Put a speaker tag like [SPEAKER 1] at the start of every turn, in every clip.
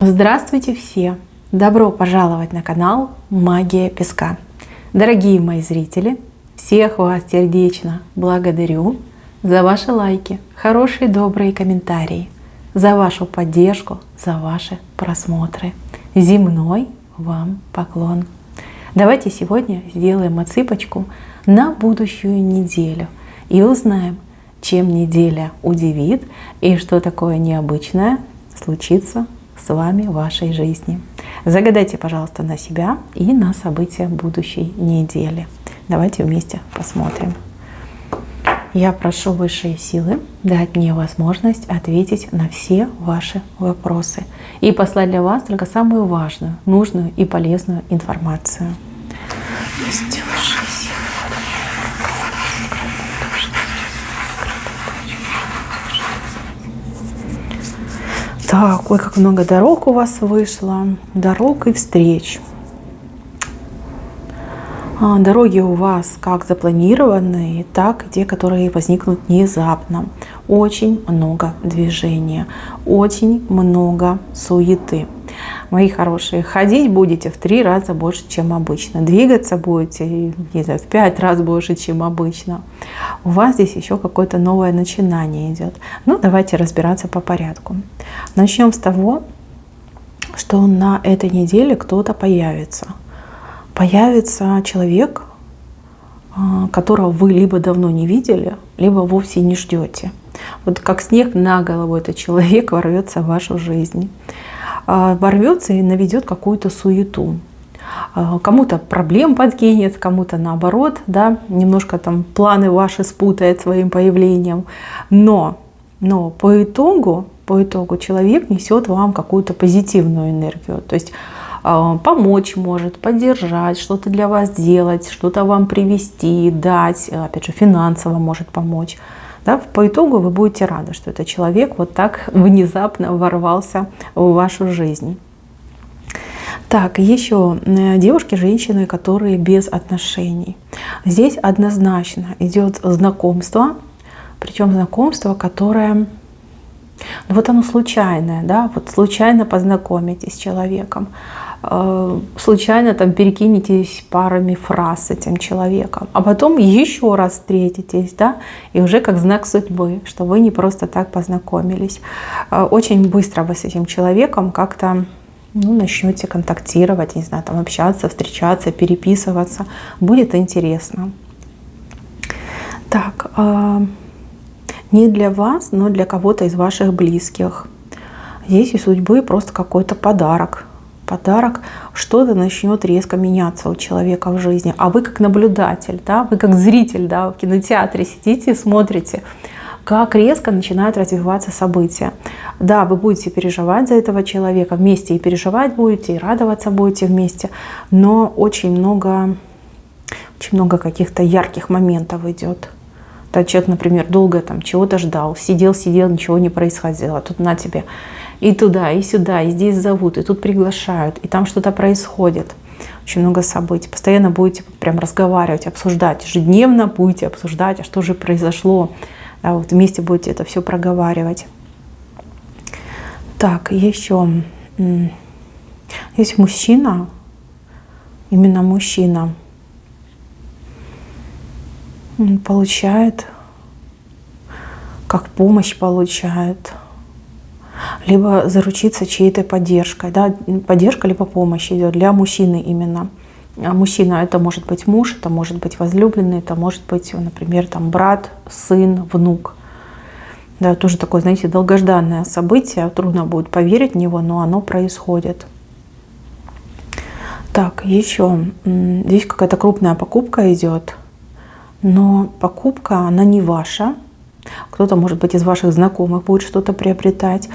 [SPEAKER 1] Здравствуйте все! Добро пожаловать на канал Магия Песка. Дорогие мои зрители, всех вас сердечно благодарю за ваши лайки, хорошие добрые комментарии, за вашу поддержку, за ваши просмотры. Земной вам поклон! Давайте сегодня сделаем отсыпочку на будущую неделю и узнаем, чем неделя удивит и что такое необычное случится с вами в вашей жизни. Загадайте, пожалуйста, на себя и на события будущей недели. Давайте вместе посмотрим. Я прошу высшие силы дать мне возможность ответить на все ваши вопросы и послать для вас только самую важную, нужную и полезную информацию. Так, ой, как много дорог у вас вышло, дорог и встреч. Дороги у вас как запланированные, так и те, которые возникнут внезапно. Очень много движения, очень много суеты. Мои хорошие, ходить будете в 3 раза больше, чем обычно. Двигаться будете, не знаю, в 5 раз больше, чем обычно. У вас здесь еще какое-то новое начинание идет. Ну, давайте разбираться по порядку. Начнем с того, что на этой неделе кто-то появится. Появится человек, которого вы либо давно не видели, либо вовсе не ждете. Вот как снег на голову этот человек ворвется в вашу жизнь. Ворвется и наведет какую-то суету. Кому-то проблем подкинет, кому-то наоборот, да, немножко там планы ваши спутает своим появлением. Но по итогу человек несет вам какую-то позитивную энергию. То есть помочь может, поддержать, что-то для вас сделать, что-то вам привести, дать, опять же, финансово может помочь. Да, по итогу вы будете рады, что этот человек вот так внезапно ворвался в вашу жизнь. Так, еще девушки, женщины, которые без отношений. Здесь однозначно идет знакомство, причем знакомство, которое, вот оно случайное, да, вот случайно познакомитесь с человеком. Случайно там перекинетесь парами фраз с этим человеком, а потом еще раз встретитесь, да, и уже как знак судьбы, что вы не просто так познакомились. Очень быстро вы с этим человеком как-то начнете контактировать, не знаю, там общаться, встречаться, переписываться. Будет интересно. Так, не для вас, но для кого-то из ваших близких. Здесь из судьбы просто какой-то подарок. Что-то начнет резко меняться у человека в жизни. А вы как наблюдатель, да, вы как зритель, да, в кинотеатре сидите и смотрите, как резко начинают развиваться события. Да, вы будете переживать за этого человека, вместе и переживать будете, и радоваться будете вместе, но очень много каких-то ярких моментов идет. Да, человек, например, долго там чего-то ждал, сидел, ничего не происходило. Тут на тебе и туда, и сюда, и здесь зовут, и тут приглашают, и там что-то происходит. Очень много событий. Постоянно будете прям разговаривать, обсуждать. Ежедневно будете обсуждать, а что же произошло. Да, вот вместе будете это все проговаривать. Так, еще есть мужчина, именно мужчина. Он получает, как помощь получает, либо заручиться чьей-то поддержкой. Да? Поддержка либо помощь идет для мужчины именно. А мужчина — это может быть муж, это может быть возлюбленный, это может быть, например, там, брат, сын, внук. Да, тоже такое, знаете, долгожданное событие. Трудно будет поверить в него, но оно происходит. Так, еще здесь какая-то крупная покупка идет. Но покупка, она не ваша. Кто-то, может быть, из ваших знакомых будет что-то приобретать.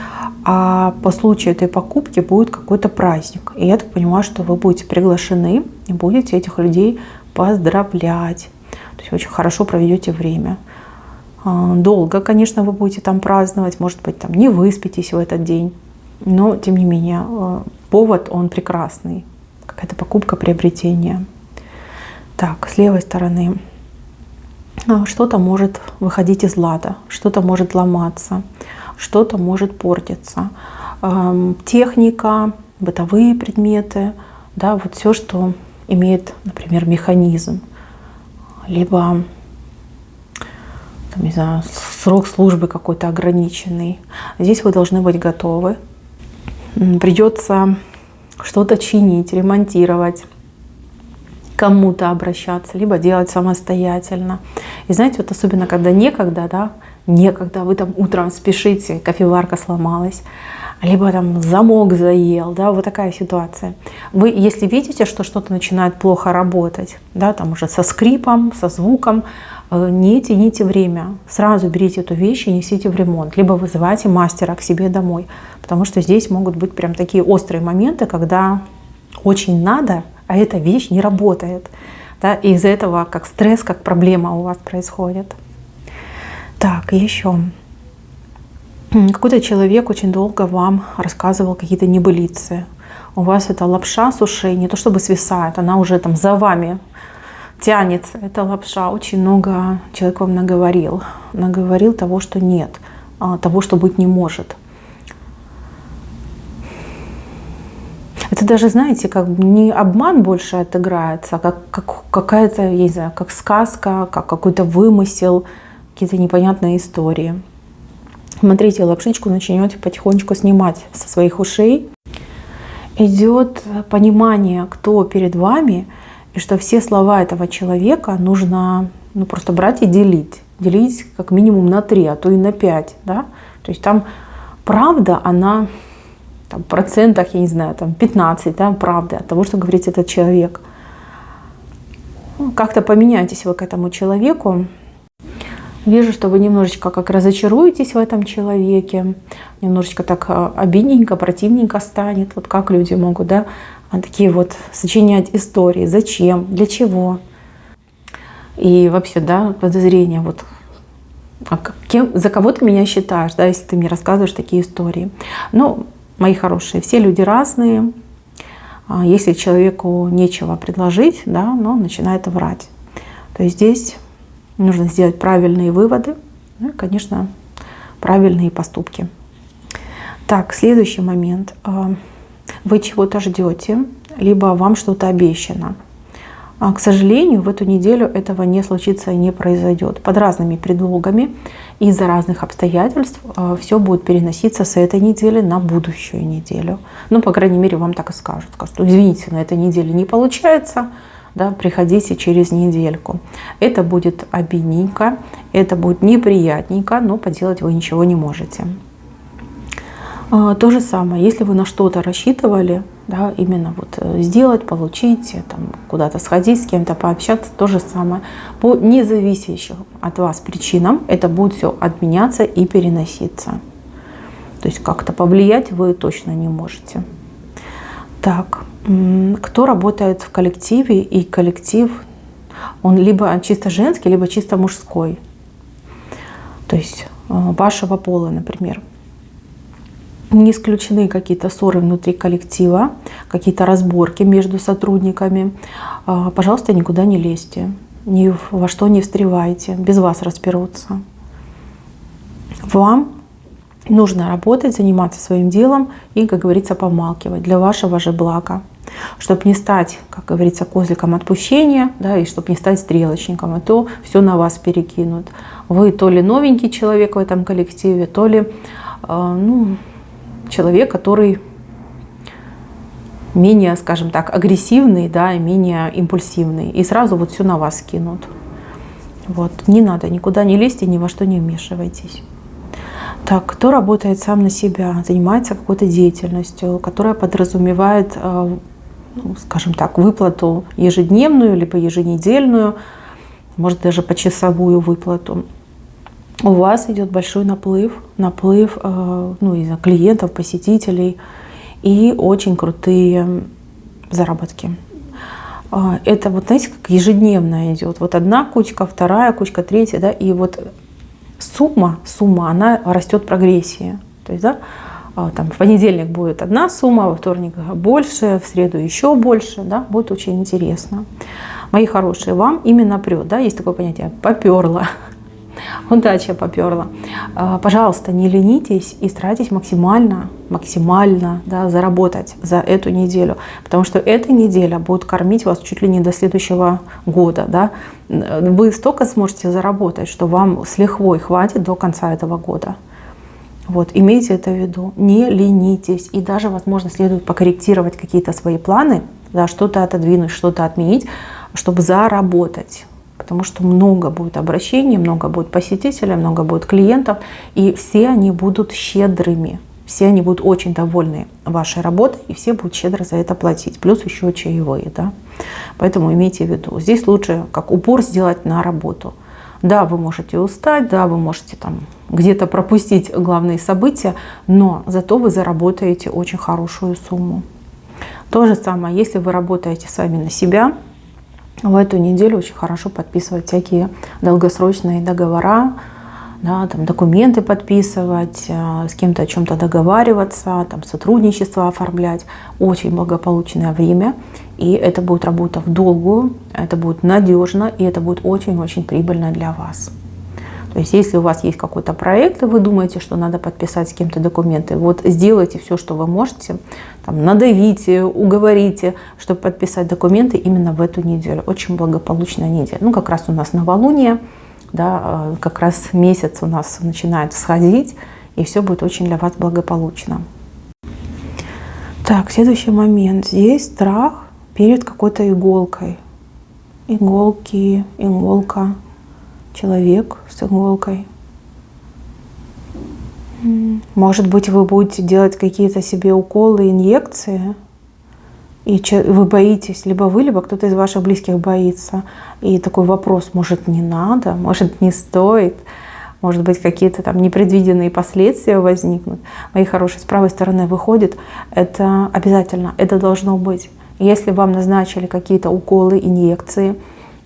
[SPEAKER 1] А по случаю этой покупки будет какой-то праздник. И я так понимаю, что вы будете приглашены и будете этих людей поздравлять. То есть очень хорошо проведете время. Долго, конечно, вы будете там праздновать. Может быть, там не выспитесь в этот день. Но, тем не менее, повод, он прекрасный. Какая-то покупка, приобретение. Так, с левой стороны. Что-то может выходить из лада, что-то может ломаться, что-то может портиться. техника, бытовые предметы, да, вот все, что имеет, например, механизм, либо там, не знаю, срок службы какой-то ограниченный. Здесь вы должны быть готовы. Придется что-то чинить, ремонтировать, кому-то обращаться, либо делать самостоятельно. И знаете, вот особенно когда некогда, да, некогда, вы там утром спешите, кофеварка сломалась, либо там замок заел, да, вот такая ситуация. Вы, если видите, что что-то начинает плохо работать, да, там уже со скрипом, со звуком, не тяните время, сразу берите эту вещь и несите в ремонт, либо вызывайте мастера к себе домой, потому что здесь могут быть прям такие острые моменты, когда очень надо, а эта вещь не работает, да, и из-за этого как стресс, как проблема у вас происходит. Так, еще. Какой-то человек очень долго вам рассказывал какие-то небылицы. У вас эта лапша с ушей не то чтобы свисает, она уже там за вами тянется. Эта лапша, очень много человек вам наговорил. Наговорил того, что нет, того, что быть не может. Это даже, знаете, как не обман больше отыграется, а как какая-то, я не знаю, как сказка, как какой-то вымысел, какие-то непонятные истории. Смотрите, лапшичку начнете потихонечку снимать со своих ушей. Идет понимание, кто перед вами, и что все слова этого человека нужно просто брать и делить. Делить как минимум на 3, а то и на 5. Да? То есть там правда, она там, в процентах, я не знаю, там 15, да, правды от того, что говорит этот человек. Как-то поменяйтесь вы к этому человеку. Вижу, что вы немножечко как разочаруетесь в этом человеке, немножечко так обидненько, противненько станет. Вот как люди могут, да, такие вот сочинять истории. Зачем? Для чего? И вообще, да, подозрения, вот за кого ты меня считаешь, да, если ты мне рассказываешь такие истории. Ну, мои хорошие, все люди разные. Если человеку нечего предложить, да, он начинает врать. То есть здесь нужно сделать правильные выводы, ну и, конечно, правильные поступки. Так, следующий момент. Вы чего-то ждете, либо вам что-то обещано. К сожалению, в эту неделю этого не случится и не произойдет. Под разными предлогами, из-за разных обстоятельств все будет переноситься с этой недели на будущую неделю. Ну, по крайней мере, вам так и скажут. Скажут, извините, на этой неделе не получается, да, приходите через недельку. Это будет обидненько, это будет неприятненько, но поделать вы ничего не можете. То же самое, если вы на что-то рассчитывали, да, именно вот сделать, получить, там, куда-то сходить, с кем-то пообщаться, то же самое. По независящим от вас причинам это будет все отменяться и переноситься. То есть как-то повлиять вы точно не можете. Так, кто работает в коллективе, и коллектив, он либо чисто женский, либо чисто мужской. То есть вашего пола, например. Не исключены какие-то ссоры внутри коллектива, какие-то разборки между сотрудниками. Пожалуйста, никуда не лезьте, ни во что не встревайте, без вас разберутся. Вам нужно работать, заниматься своим делом и, как говорится, помалкивать для вашего же блага, чтобы не стать, как говорится, козликом отпущения, да, и чтобы не стать стрелочником, а то все на вас перекинут. Вы то ли новенький человек в этом коллективе, то ли человек, который менее, скажем так, агрессивный, да, и менее импульсивный. И сразу вот все на вас кинут. Вот. Не надо, никуда не лезьте, ни во что не вмешивайтесь. Так, кто работает сам на себя, занимается какой-то деятельностью, которая подразумевает, скажем так, выплату ежедневную, либо еженедельную, может даже почасовую выплату. У вас идет большой наплыв клиентов, посетителей и очень крутые заработки. Это вот, знаете, как ежедневно идет. Вот одна кучка, вторая кучка, третья, да, и вот сумма, она растет в прогрессии. То есть, да, там в понедельник будет одна сумма, во вторник больше, в среду еще больше, да, будет очень интересно. Мои хорошие, вам именно прет, да, есть такое понятие «поперло». удача поперла. Пожалуйста, не ленитесь и старайтесь максимально, да, заработать за эту неделю. Потому что эта неделя будет кормить вас чуть ли не до следующего года. Да? Вы столько сможете заработать, что вам с лихвой хватит до конца этого года. Вот, имейте это в виду, не ленитесь. И даже, возможно, следует покорректировать какие-то свои планы, да, что-то отодвинуть, что-то отменить, чтобы заработать. Потому что много будет обращений, много будет посетителей, много будет клиентов, и все они будут щедрыми. Все они будут очень довольны вашей работой, и все будут щедро за это платить. Плюс еще чаевые. Да? Поэтому имейте в виду, здесь лучше как упор сделать на работу. Да, вы можете устать, да, вы можете там где-то пропустить главные события, но зато вы заработаете очень хорошую сумму. То же самое, если вы работаете сами на себя, в эту неделю очень хорошо подписывать всякие долгосрочные договора, да, там, документы подписывать, с кем-то о чем-то договариваться, там, сотрудничество оформлять. Очень благополучное время. И это будет работа в долгую, это будет надежно, и это будет очень-очень прибыльно для вас. То есть, если у вас есть какой-то проект, и вы думаете, что надо подписать с кем-то документы, вот сделайте все, что вы можете, там, надавите, уговорите, чтобы подписать документы именно в эту неделю. Очень благополучная неделя. Ну, как раз у нас новолуние, да, как раз месяц у нас начинает всходить, и все будет очень для вас благополучно. Так, следующий момент. Здесь страх перед какой-то иголкой. Иголка. Человек с иголкой. Может быть, вы будете делать какие-то себе уколы, инъекции, и вы боитесь, либо вы, либо кто-то из ваших близких боится. И такой вопрос, может, не надо, может, не стоит, может быть, какие-то там непредвиденные последствия возникнут. Мои хорошие, с правой стороны выходит, это обязательно, это должно быть. Если вам назначили какие-то уколы, инъекции,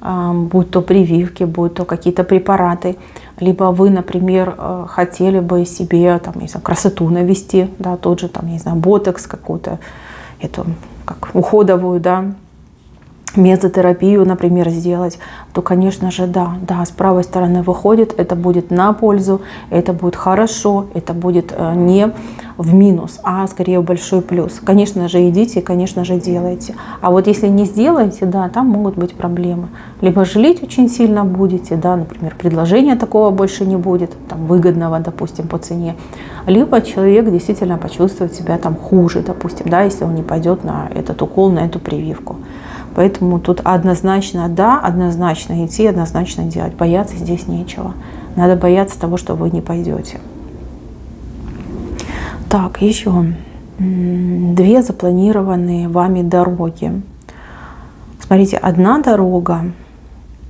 [SPEAKER 1] будь то прививки, будь то какие-то препараты, либо вы, например, хотели бы себе там, не знаю, красоту навести, да, тот же там, не знаю, ботокс какую-то, эту как уходовую, да, мезотерапию, например, сделать, то, конечно же, да, с правой стороны выходит, это будет на пользу, это будет хорошо, это будет не в минус, а скорее в большой плюс. Конечно же, идите, конечно же, делайте. А вот если не сделаете, да, там могут быть проблемы. Либо жалеть очень сильно будете, да, например, предложения такого больше не будет, там, выгодного, допустим, по цене. Либо человек действительно почувствует себя там хуже, допустим, да, если он не пойдет на этот укол, на эту прививку. Поэтому тут однозначно да, однозначно идти, однозначно делать. Бояться здесь нечего. Надо бояться того, что вы не пойдете. Так, еще 2 запланированные вами дороги. Смотрите, одна дорога,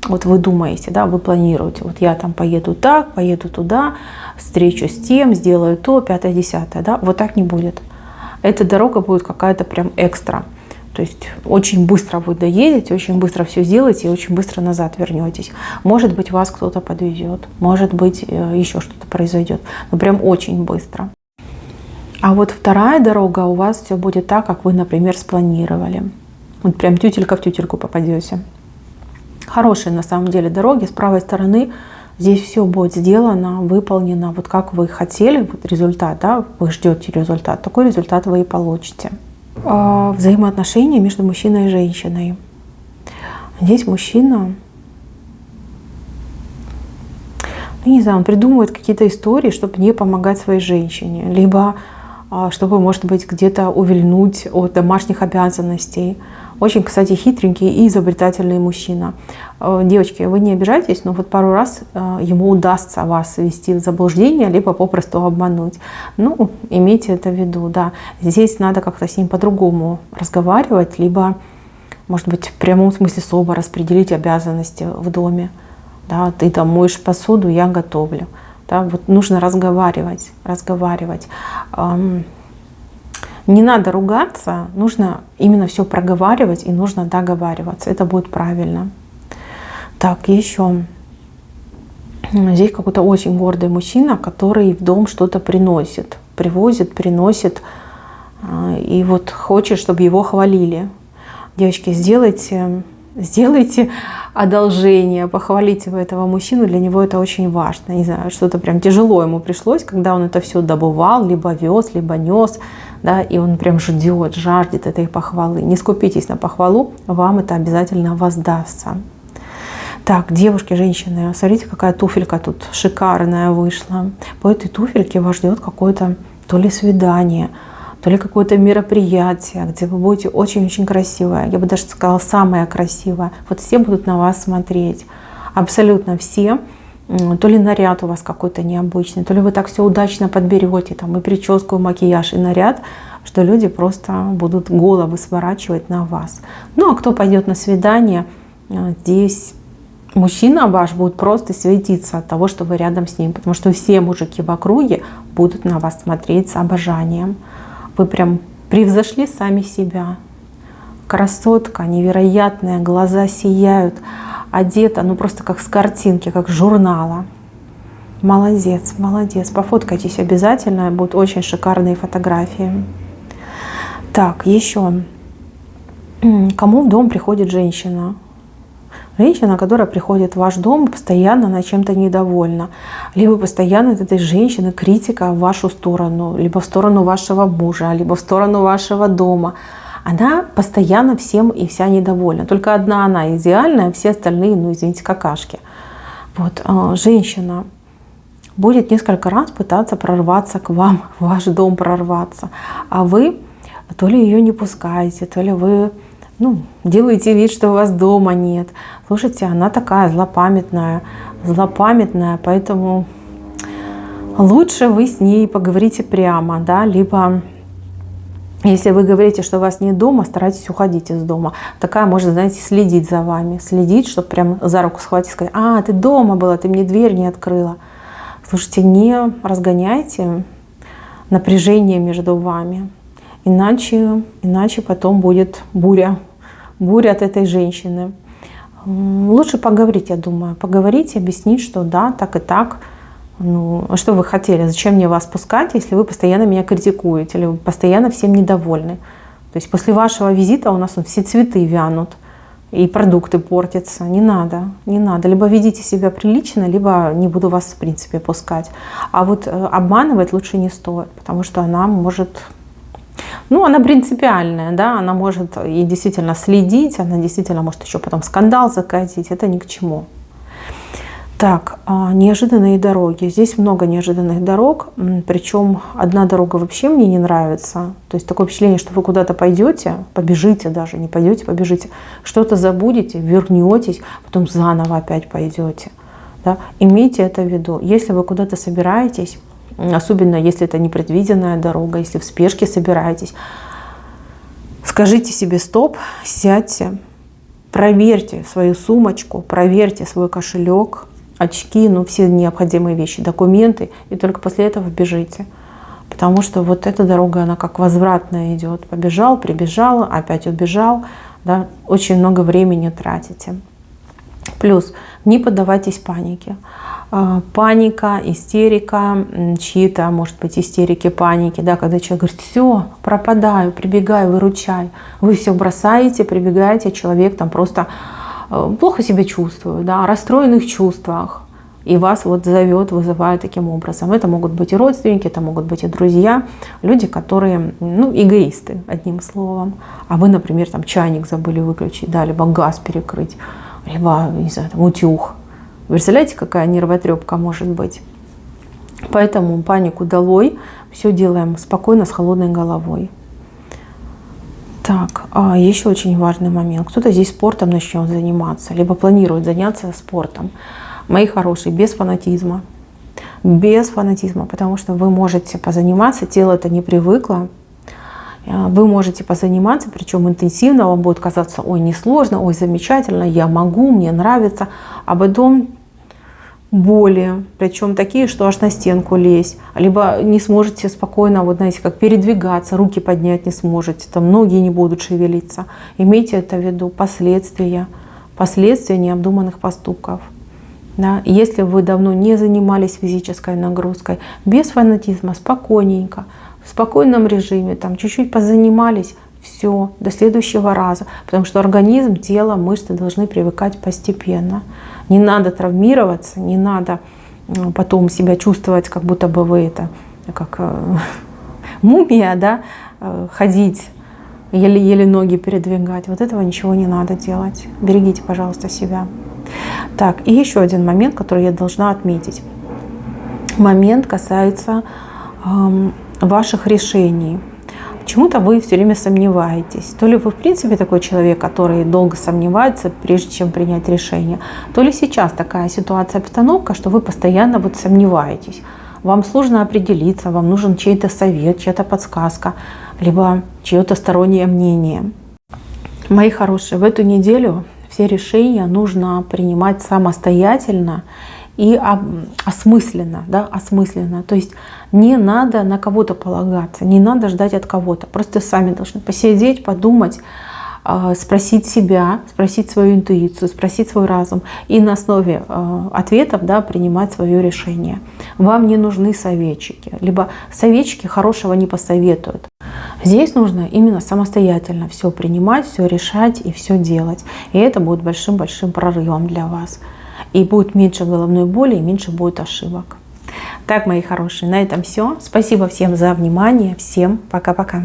[SPEAKER 1] вот вы думаете, да, вы планируете, вот я там поеду так, поеду туда, встречу с тем, сделаю то, 5-10, да, вот так не будет. Эта дорога будет какая-то прям экстра. То есть очень быстро вы доедете, очень быстро все сделаете и очень быстро назад вернетесь. Может быть, вас кто-то подвезет, может быть, еще что-то произойдет, но прям очень быстро. А вот вторая дорога у вас все будет так, как вы, например, спланировали. Вот прям тютелька в тютельку попадете. Хорошие на самом деле дороги. С правой стороны здесь все будет сделано, выполнено, вот как вы хотели, вот результат, да, вы ждете результат, такой результат вы и получите. Взаимоотношения между мужчиной и женщиной. Здесь мужчина, ну, не знаю, он придумывает какие-то истории, чтобы не помогать своей женщине, либо чтобы, может быть, где-то увильнуть от домашних обязанностей. Очень, кстати, хитренький и изобретательный мужчина. Девочки, вы не обижайтесь, но вот пару раз ему удастся вас ввести в заблуждение, либо попросту обмануть. Ну, имейте это в виду, да. Здесь надо как-то с ним по-другому разговаривать, либо, может быть, в прямом смысле слова распределить обязанности в доме. Да, ты там моешь посуду, я готовлю. Да, вот нужно разговаривать. Не надо ругаться, нужно именно все проговаривать и нужно договариваться. Это будет правильно. Так, еще. Здесь какой-то очень гордый мужчина, который в дом что-то приносит. Привозит, приносит. И вот хочет, чтобы его хвалили. Девочки, сделайте одолжение, похвалите вы этого мужчину, для него это очень важно. Не знаю, что-то прям тяжело ему пришлось, когда он это все добывал, либо вез, либо нес, да, и он прям ждет, жаждет этой похвалы. Не скупитесь на похвалу, вам это обязательно воздастся. Так, девушки, женщины, смотрите, какая туфелька тут шикарная вышла. По этой туфельке вас ждет какое-то то ли свидание, то ли какое-то мероприятие, где вы будете очень-очень красивая. Я бы даже сказала, самая красивая. Вот все будут на вас смотреть. Абсолютно все. То ли наряд у вас какой-то необычный, то ли вы так все удачно подберете, там и прическу, и макияж, и наряд, что люди просто будут головы сворачивать на вас. Ну а кто пойдет на свидание, здесь мужчина ваш будет просто светиться от того, что вы рядом с ним, потому что все мужики в округе будут на вас смотреть с обожанием. Вы прям превзошли сами себя. Красотка невероятная, глаза сияют, одета, ну просто как с картинки, как с журнала. Молодец, молодец. Пофоткайтесь обязательно, будут очень шикарные фотографии. Так, еще. Кому в дом приходит женщина? Женщина, которая приходит в ваш дом, постоянно на чем-то недовольна. Либо постоянно от этой женщины критика в вашу сторону, либо в сторону вашего мужа, либо в сторону вашего дома. Она постоянно всем и вся недовольна. Только одна она идеальная, все остальные, ну извините, какашки. Вот, женщина будет несколько раз пытаться прорваться к вам, в ваш дом прорваться. А вы то ли ее не пускаете, то ли вы делаете вид, что у вас дома нет. Слушайте, она такая злопамятная, поэтому лучше вы с ней поговорите прямо, да, либо если вы говорите, что у вас нет дома, старайтесь уходить из дома. Такая может, знаете, следить за вами, следить, чтобы прям за руку схватить и сказать: а, ты дома была, ты мне дверь не открыла. Слушайте, не разгоняйте напряжение между вами, иначе потом будет буря от этой женщины. Лучше поговорить, я думаю. Поговорить, объяснить, что да, так и так. Что вы хотели? Зачем мне вас пускать, если вы постоянно меня критикуете, или вы постоянно всем недовольны? То есть после вашего визита у нас все цветы вянут, и продукты портятся. Не надо, не надо. Либо ведите себя прилично, либо не буду вас в принципе пускать. А вот обманывать лучше не стоит, потому что она может... она принципиальная, да, она может и действительно следить, она действительно может еще потом скандал закатить, это ни к чему. Так, неожиданные дороги. Здесь много неожиданных дорог, причем одна дорога вообще мне не нравится. То есть такое впечатление, что вы куда-то пойдете, побежите даже, не пойдете, побежите, что-то забудете, вернетесь, потом заново опять пойдете. Да? Имейте это в виду. Если вы куда-то собираетесь, особенно если это непредвиденная дорога, если в спешке собираетесь, скажите себе стоп, сядьте, проверьте свою сумочку, проверьте свой кошелек, очки, все необходимые вещи, документы, и только после этого бежите. Потому что вот эта дорога, она как возвратная идет. Побежал, прибежал, опять убежал, да, очень много времени тратите. Плюс не поддавайтесь панике. Паника, истерика, чьи-то, может быть, истерики, паники, да, когда человек говорит: все, пропадаю, прибегаю, выручай. Вы все бросаете, прибегаете, человек там просто плохо себя чувствует, да, расстроенных чувствах, и вас вот зовет, вызывает таким образом. Это могут быть и родственники, это могут быть и друзья, люди, которые, эгоисты, одним словом. А вы, например, там чайник забыли выключить, да, либо газ перекрыть, либо, не знаю, там, утюг. Представляете, какая нервотрепка может быть? Поэтому панику долой, все делаем спокойно, с холодной головой. Так, еще очень важный момент. Кто-то здесь спортом начнет заниматься, либо планирует заняться спортом. Мои хорошие, без фанатизма. Без фанатизма, потому что вы можете позаниматься, тело это не привыкло. Вы можете позаниматься, причем интенсивно, вам будет казаться: ой, несложно, ой, замечательно, я могу, мне нравится. А потом боли, причем такие, что аж на стенку лезть. Либо не сможете спокойно, вот знаете, как передвигаться, руки поднять не сможете, там ноги не будут шевелиться. Имейте это в виду, последствия необдуманных поступков. Да? Если вы давно не занимались физической нагрузкой, без фанатизма, спокойненько, в спокойном режиме, там чуть-чуть позанимались, все, до следующего раза. Потому что организм, тело, мышцы должны привыкать постепенно. Не надо травмироваться, не надо потом себя чувствовать, как будто бы вы это, как мумия, да, ходить, еле-еле ноги передвигать. Вот этого ничего не надо делать. Берегите, пожалуйста, себя. Так, и еще один момент, который я должна отметить. Момент касается ваших решений. Почему-то вы все время сомневаетесь. То ли вы в принципе такой человек, который долго сомневается, прежде чем принять решение, то ли сейчас такая ситуация, обстановка, что вы постоянно вот сомневаетесь. Вам сложно определиться, вам нужен чей-то совет, чья-то подсказка, либо чье-то стороннее мнение. Мои хорошие, в эту неделю все решения нужно принимать самостоятельно и осмысленно, да, осмысленно. То есть не надо на кого-то полагаться, не надо ждать от кого-то. Просто сами должны посидеть, подумать, спросить себя, спросить свою интуицию, спросить свой разум и на основе ответов, да, принимать свое решение. Вам не нужны советчики, либо советчики хорошего не посоветуют. Здесь нужно именно самостоятельно все принимать, все решать и все делать. И это будет большим-большим прорывом для вас. И будет меньше головной боли, и меньше будет ошибок. Так, мои хорошие, на этом все. Спасибо всем за внимание. Всем пока-пока.